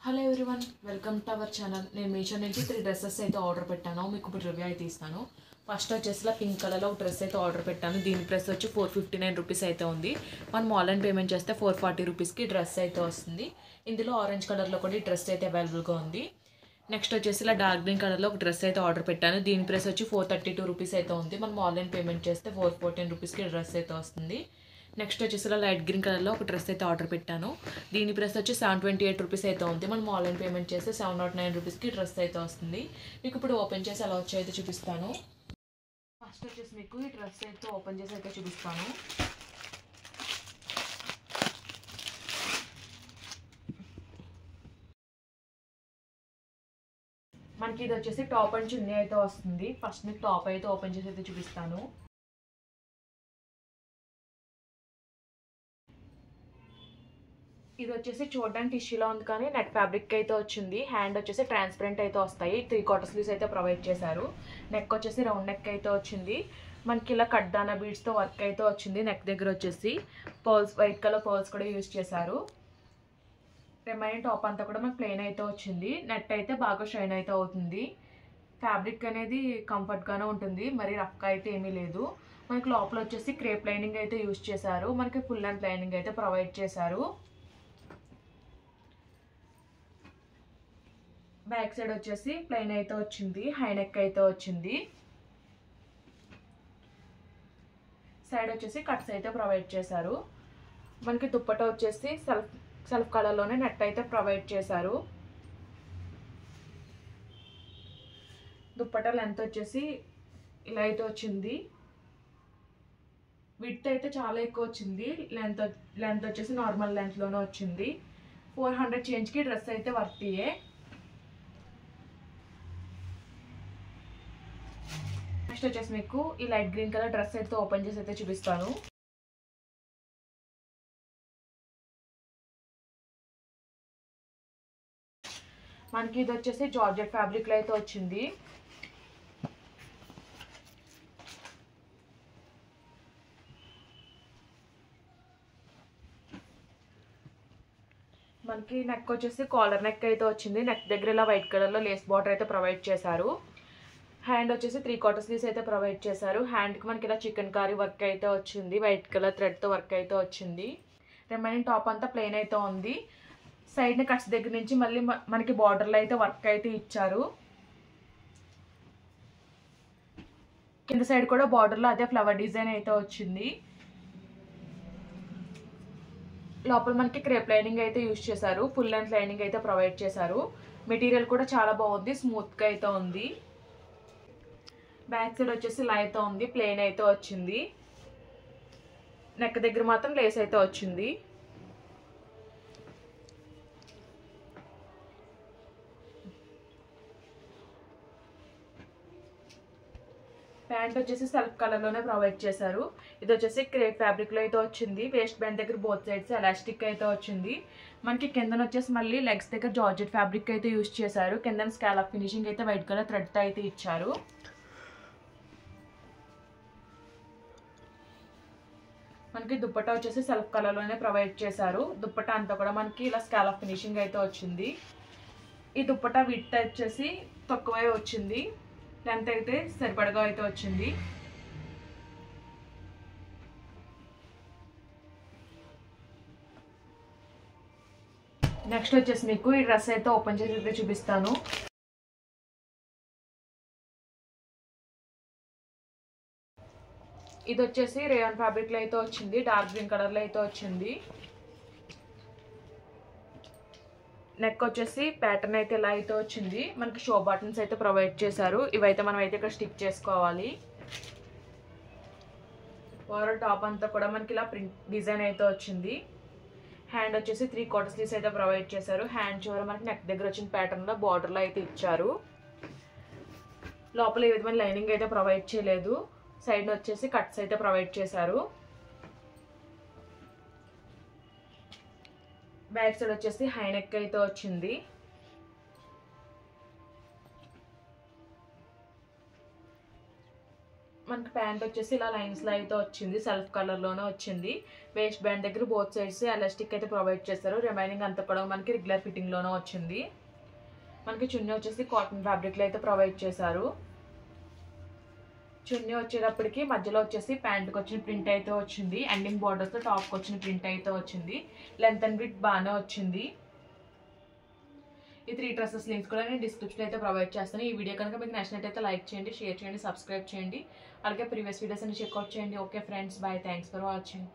Hello everyone, welcome to our channel. నేను మీషో నుంచి 3 dresses అయితే ఆర్డర్ పెట్టాను. మీకు ఇప్పుడు రివ్యూ అయితే ఇస్తాను. ఫస్ట్ వచ్చేసి పింక్ కలర్లో ఒక డ్రెస్ అయితే ఆర్డర్ పెట్టాను. దీని ప్రైస్ వచ్చి 459 రూపీస్ అయితే ఉంది. మనం ఆన్లైన్ పేమెంట్ చేస్తే 440 రూపీస్కి డ్రెస్ అయితే వస్తుంది. ఇందులో ఆరెంజ్ కలర్లో కూడా ఈ డ్రెస్ అయితే అవైలబుల్గా ఉంది. నెక్స్ట్ వచ్చేసి ఇలా డార్క్ గ్రీన్ కలర్లో ఒక డ్రెస్ అయితే ఆర్డర్ పెట్టాను. దీని ప్రైస్ వచ్చి 432 రూపీస్ అయితే ఉంది. మనం ఆన్లైన్ పేమెంట్ చేస్తే 414 రూపీస్కి డ్రెస్ అయితే వస్తుంది. నెక్స్ట్ వచ్చేసి ఇలా లైట్ గ్రీన్ కలర్లో ఒక డ్రెస్ అయితే ఆర్డర్ పెట్టాను. దీని ప్రైస్ వచ్చి 728 రూపీస్ అయితే ఉంది. మనం ఆన్లైన్ పేమెంట్ చేస్తే 709 రూపీస్కి డ్రెస్ అయితే వస్తుంది. మీకు ఇప్పుడు ఓపెన్ చేసి అలా వచ్చి అయితే చూపిస్తాను. ఫస్ట్ వచ్చేసి మీకు ఈ డ్రెస్ అయితే ఓపెన్ చేసి అయితే చూపిస్తాను. మనకి ఇది వచ్చేసి టాప్ అండ్ చున్నీ అయితే వస్తుంది. ఫస్ట్ మీకు టాప్ అయితే ఓపెన్ చేసి అయితే చూపిస్తాను. ఇది వచ్చేసి చూడడానికి టిష్యూలో ఉంది కానీ నెట్ ఫ్యాబ్రిక్ అయితే వచ్చింది. హ్యాండ్ వచ్చేసి ట్రాన్స్పరెంట్ అయితే వస్తాయి. 3/4 స్లీవ్స్ అయితే ప్రొవైడ్ చేశారు. నెక్ వచ్చేసి రౌండ్ నెక్ అయితే వచ్చింది. మనకి ఇలా కడ్డానా బీడ్స్తో వర్క్ అయితే వచ్చింది. నెక్ దగ్గర వచ్చేసి పర్ల్స్, వైట్ కలర్ పర్ల్స్ కూడా యూజ్ చేశారు. రిమైనింగ్ టాప్ అంతా కూడా మనకి ప్లెయిన్ అయితే వచ్చింది. నెట్ అయితే బాగా షైన్ అయితే అవుతుంది. ఫ్యాబ్రిక్ అనేది కంఫర్ట్గానే ఉంటుంది, మరి రఫ్గా అయితే ఏమీ లేదు. మనకి లోపల వచ్చేసి క్రేప్ లైనింగ్ అయితే యూజ్ చేశారు. మనకి ఫుల్ లెంత్ లైనింగ్ అయితే ప్రొవైడ్ చేశారు. బ్యాక్ సైడ్ వచ్చేసి ప్లెయిన్ అయితే వచ్చింది. హై నెక్ అయితే వచ్చింది. సైడ్ వచ్చేసి కట్స్ అయితే ప్రొవైడ్ చేశారు. మనకి దుప్పట వచ్చేసి సెల్ఫ్ కలర్లోనే నెట్ అయితే ప్రొవైడ్ చేశారు. దుప్పట లెంత్ వచ్చేసి ఇలా అయితే వచ్చింది. విడ్త్ అయితే చాలా ఎక్కువ వచ్చింది. లెంత్ వచ్చేసి నార్మల్ లెంత్లోనే వచ్చింది. 400 చేంజ్కి డ్రెస్ అయితే వర్తియే. నెక్స్ట్ వచ్చేసి మీకు ఈ లైట్ గ్రీన్ కలర్ డ్రెస్ అయితే ఓపెన్ చేసి అయితే చూపిస్తాను. మనకి ఇది వచ్చేసి జార్జెట్ ఫ్యాబ్రిక్లో అయితే వచ్చింది. మనకి నెక్ వచ్చేసి కాలర్ నెక్ అయితే వచ్చింది. నెక్ దగ్గర ఇలా వైట్ కలర్లో లేస్ బార్డర్ అయితే ప్రొవైడ్ చేశారు. హ్యాండ్ వచ్చేసి 3/4 స్లీవ్స్ అయితే ప్రొవైడ్ చేశారు. హ్యాండ్కి మనకి ఇలా చికెన్ కారీ వర్క్ అయితే వచ్చింది. వైట్ కలర్ థ్రెడ్తో వర్క్ అయితే వచ్చింది. రిమైనింగ్ టాప్ అంతా ప్లెయిన్ అయితే ఉంది. సైడ్ని కట్స్ దగ్గర నుంచి మళ్ళీ మనకి బార్డర్లో అయితే వర్క్ అయితే ఇచ్చారు. కింద సైడ్ కూడా బార్డర్లో అదే ఫ్లవర్ డిజైన్ అయితే వచ్చింది. లోపల మనకి క్రేప్ లైనింగ్ అయితే యూజ్ చేశారు. ఫుల్ లెంత్ లైనింగ్ అయితే ప్రొవైడ్ చేశారు. మెటీరియల్ కూడా చాలా బాగుంది, స్మూత్గా అయితే ఉంది. బ్యాక్ సైడ్ వచ్చేసి ఇలా అయితే ఉంది, ప్లెయిన్ అయితే వచ్చింది. నెక్ దగ్గర మాత్రం లేస్ అయితే వచ్చింది. ప్యాంట్ వచ్చేసి సెల్ఫ్ కలర్లోనే ప్రొవైడ్ చేశారు. ఇది వచ్చేసి క్రేప్ ఫ్యాబ్రిక్లో అయితే వచ్చింది. వేస్ట్ బ్యాండ్ దగ్గర బోత్ సైడ్స్ ఎలాస్టిక్ అయితే వచ్చింది. మనకి కిందన వచ్చేసి మళ్ళీ లెగ్స్ దగ్గర జార్జెట్ ఫ్యాబ్రిక్ అయితే యూజ్ చేశారు. కిందన స్కాలప్ ఫినిషింగ్ అయితే వైట్ కలర్ థ్రెడ్తో అయితే ఇచ్చారు. మనకి దుప్పట్టా వచ్చేసి సెల్ఫ్ కలర్లోనే ప్రొవైడ్ చేశారు. దుప్పట్టా అంతా కూడా మనకి ఇలా స్కాలప్ ఫినిషింగ్ అయితే వచ్చింది. ఈ దుప్పట్టా విడ్త్ వచ్చేసి తక్కువే వచ్చింది. లెంత్ అయితే సరిపడగా అయితే వచ్చింది. నెక్స్ట్ వచ్చేసి మీకు ఈ డ్రెస్ అయితే ఓపెన్ చేసి అయితే చూపిస్తాను. ఇది వచ్చేసి రేయాన్ ఫ్యాబ్రిక్లో అయితే వచ్చింది. డార్క్ గ్రీన్ కలర్లో అయితే వచ్చింది. నెక్ వచ్చేసి ప్యాటర్న్ అయితే ఇలా అయితే వచ్చింది. మనకి షో బటన్స్ అయితే ప్రొవైడ్ చేశారు. ఇవైతే మనం అయితే ఇక్కడ స్టిక్ చేసుకోవాలి. ఓవరాల్ టాప్ అంతా కూడా మనకి ఇలా ప్రింట్ డిజైన్ అయితే వచ్చింది. హ్యాండ్ వచ్చేసి 3/4 స్లీవ్స్ అయితే ప్రొవైడ్ చేశారు. హ్యాండ్ చివర మనకి నెక్ దగ్గర వచ్చిన ప్యాటర్న్లో బార్డర్లో అయితే ఇచ్చారు. లోపల ఏ విధమైన లైనింగ్ అయితే ప్రొవైడ్ చేయలేదు. సైడ్ వచ్చేసి కట్స్ అయితే ప్రొవైడ్ చేశారు. బ్యాక్ సైడ్ వచ్చేసి హై నెక్ అయితే వచ్చింది. మనకి ప్యాంట్ వచ్చేసి ఇలా లైన్స్లో అయితే వచ్చింది, సెల్ఫ్ కలర్లోనే వచ్చింది. వేస్ట్ బ్యాండ్ దగ్గర బోత్ సైడ్స్ ఎలాస్టిక్ అయితే ప్రొవైడ్ చేస్తారు. రిమైనింగ్ అంతా కూడా మనకి రెగ్యులర్ ఫిట్టింగ్లోనే వచ్చింది. మనకి చున్నీ వచ్చేసి కాటన్ ఫ్యాబ్రిక్లో అయితే ప్రొవైడ్ చేశారు. చున్నీ వచ్చేటప్పటికి మధ్యలో వచ్చేసి ప్యాంట్కి వచ్చిన ప్రింట్ అయితే వచ్చింది. ఎండింగ్ బార్డర్స్తో టాప్కి వచ్చిన ప్రింట్ అయితే వచ్చింది. లెంత్ అండ్ విడ్త్ బాగానే వచ్చింది. ఈ 3 డ్రెస్సెస్ లింక్స్ కూడా నేను డిస్క్రిప్షన్లో అయితే ప్రొవైడ్ చేస్తాను. ఈ వీడియో కనుక మీకు నచ్చినట్టయితే లైక్ చేయండి, షేర్ చేయండి, సబ్స్క్రైబ్ చేయండి. అలాగే ప్రీవియస్ వీడియోస్ అన్ని చెక్అవుట్ చేయండి. Okay friends, bye, thanks for watching.